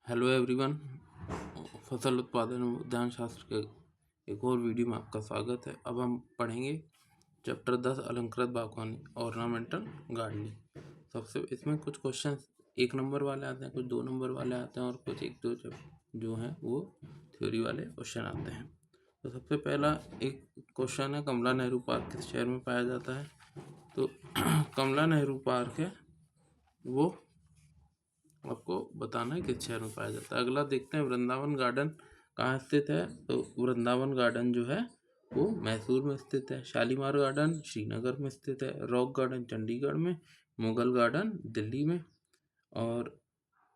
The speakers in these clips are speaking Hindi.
हेलो एवरीवन, फसल उत्पादन एवं उद्यान शास्त्र के एक और वीडियो में आपका स्वागत है। अब हम पढ़ेंगे चैप्टर 10 अलंकृत बागवानी ऑर्नामेंटल गार्डनिंग। सबसे इसमें कुछ क्वेश्चन 1 नंबर वाले आते हैं, कुछ 2 नंबर वाले आते हैं और कुछ 1-2 जो हैं वो थ्योरी वाले क्वेश्चन आते हैं। तो सबसे पहला एक क्वेश्चन है, कमला नेहरू पार्क किस शहर में पाया जाता है? तो कमला नेहरू पार्क है वो आपको बताना है किस शहर में पाया जाता है। अगला देखते हैं, वृंदावन गार्डन कहाँ स्थित है? तो वृंदावन गार्डन जो है वो मैसूर में स्थित है। शालीमार गार्डन श्रीनगर में स्थित है। रॉक गार्डन चंडीगढ़ में। मुगल गार्डन दिल्ली में। और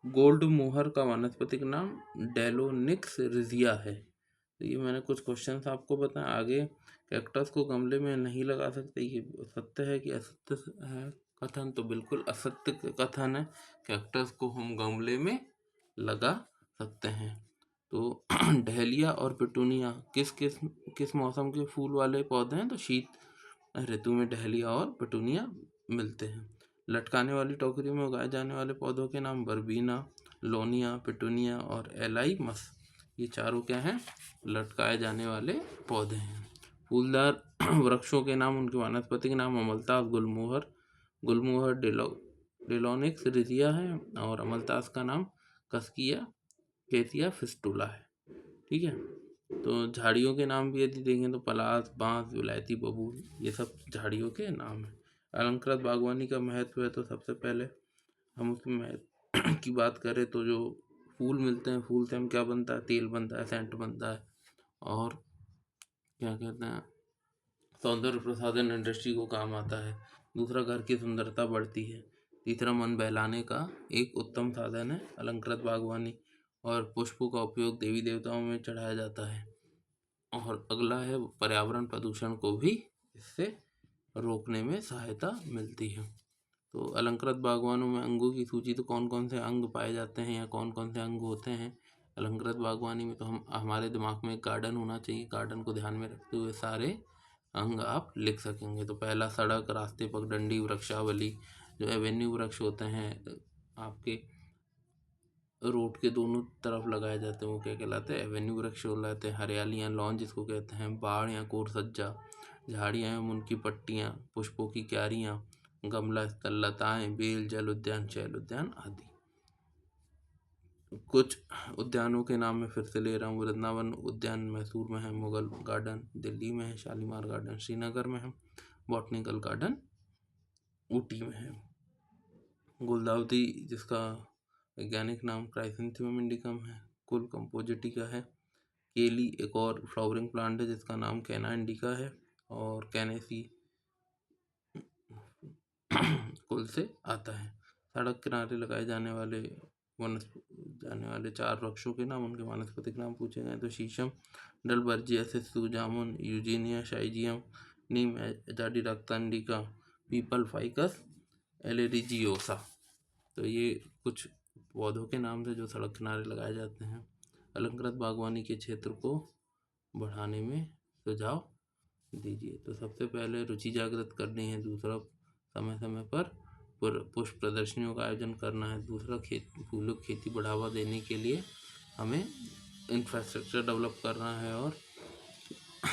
गोल्ड मोहर का वानस्पतिक नाम डेलोनिक्स रिजिया है। तो ये मैंने कुछ क्वेश्चंस आपको बताया। आगे कैक्टस को गमले में नहीं लगा सकते, ये सत्य है कि असत्य है कथन? तो बिल्कुल असत्य कथन है। कैक्टस को हम गमले में लगा सकते हैं। तो डहेलिया और पिटूनिया किस मौसम के फूल वाले पौधे हैं? तो शीत ऋतु में डहेलिया और पिटूनिया मिलते हैं। लटकाने वाली टोकरी में उगाए जाने वाले पौधों के नाम बर्बीना, लोनिया, पिटूनिया और एलाइमस। ये चारों क्या हैं? लटकाए जाने वाले पौधे हैं। फूलदार वृक्षों के नाम, उनके वानस्पतिक नाम अमलतास, गुलमोहर डेलोनिक्स रिजिया है और अमलतास का नाम कैसिया फिस्टुला है। ठीक है। तो झाड़ियों के नाम भी यदि देखें तो पलास, बांस, विलायती बबूल, ये सब झाड़ियों के नाम है। अलंकृत बागवानी का महत्व है, तो सबसे पहले हम उसमें महत्व की बात करें तो जो फूल मिलते हैं, फूल से हम क्या बनता है? तेल बनता है, सेंट बनता है और क्या कहते हैं, सौंदर्य प्रसाधन इंडस्ट्री को काम आता है। दूसरा, घर की सुंदरता बढ़ती है। तीसरा, मन बहलाने का एक उत्तम साधन है अलंकृत बागवानी। और पुष्पों का उपयोग देवी देवताओं में चढ़ाया जाता है। और अगला है, पर्यावरण प्रदूषण को भी इससे रोकने में सहायता मिलती है। तो अलंकृत बागवानों में अंगों की सूची, तो कौन कौन से अंग पाए जाते हैं या कौन कौन से अंग होते हैं अलंकृत बागवानी में? तो हमारे दिमाग में एक गार्डन होना चाहिए। गार्डन को ध्यान में रखते हुए सारे अंग आप लिख सकेंगे। तो पहला, सड़क, रास्ते, पगडंडी, वृक्षावली। जो एवेन्यू वृक्ष होते हैं आपके रोड के दोनों तरफ लगाए जाते हैं वो क्या कहलाते हैं? एवेन्यू वृक्ष कहलाते हैं। हरियालियाँ, लॉन जिसको कहते हैं। बाड़ या कोर सज्जा, झाड़ियाँ एवं उनकी पट्टियाँ, पुष्पों की क्यारियाँ, गमला स्थल, लताएं, बेल, जल उद्यान, शैल उद्यान आदि। कुछ उद्यानों के नाम मैं फिर से ले रहा हूँ। वृंदावन उद्यान मैसूर में है। मुगल गार्डन दिल्ली में है। शालीमार गार्डन श्रीनगर में है। बॉटनिकल गार्डन ऊटी में है। गुलदाउदी, जिसका वैज्ञानिक नाम क्राइसेंथेमम इंडिकम है, कुल कंपोजिटिका है। केली एक और फ्लावरिंग प्लांट है जिसका नाम कैना इंडिका है। और कैनेसी कुल से आता है। सड़क किनारे लगाए जाने वाले 4 वृक्षों के नाम, उनके वानस्पतिक नाम पूछे गए तो शीशम, डलबर्जिया, सिसु, जामुन, यूजीनिया, शाइजियम, नीम, एजाडिरक्ता इंडिका, पीपल, फाइकस एलेरिजियोसा। तो ये कुछ पौधों के नाम थे जो सड़क किनारे लगाए जाते हैं। अलंकृत बागवानी के क्षेत्र को बढ़ाने में सुझाव दीजिए। तो सबसे पहले रुचि जागृत करनी है। दूसरा, समय समय पर पुष्प प्रदर्शनियों का आयोजन करना है। दूसरा, फूलों की खेती बढ़ावा देने के लिए हमें इंफ्रास्ट्रक्चर डेवलप करना है। और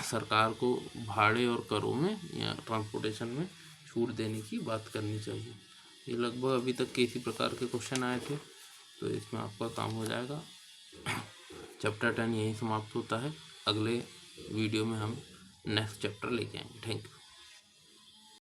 सरकार को भाड़े और करों में या ट्रांसपोर्टेशन में छूट देने की बात करनी चाहिए। ये लगभग अभी तक के इसी प्रकार के क्वेश्चन आए थे, तो इसमें आपका काम हो जाएगा। चैप्टर 10 यहीं समाप्त होता है। अगले वीडियो में हम नेक्स्ट चैप्टर लेके आएंगे। Thank you.